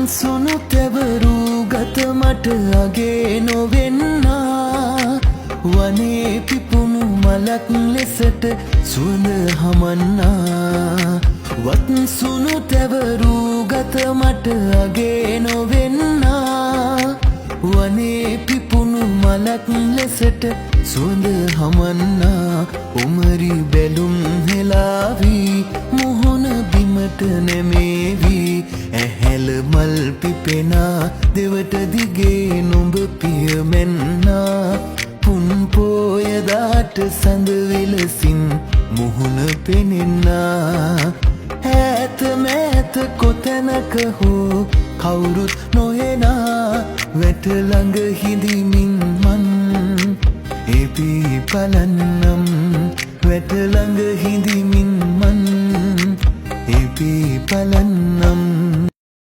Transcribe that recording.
සුණු තැවරු ගත මට අගේ නොවෙන්නා වනේ පිපුණු මලක් ලෙසට සුවඳ හමන්නා වත් සුණු තැවරු ගත මට අගේ නොවෙන්නා වනේ පිපුණු මලක් ලෙසට සුවඳ හමන්නා උමරි බැලුම් හෙලාවී මුහුණ බිමට නැමේවී ඇහැල මල් පිපෙනා දෙවට දිගේ නුඹ පියමැන්නා පුන් පෝයදාට සඳ විලසින් මුහුණ පෙනෙන්නා ඈත මෑත කොතැනක හෝ කවුරුත් නොහෙනා වැට ළඟ හිඳිමින් මන් එපී පලන්නම් වැට ළඟ හිඳිමින් මන් එපී පලන්නම්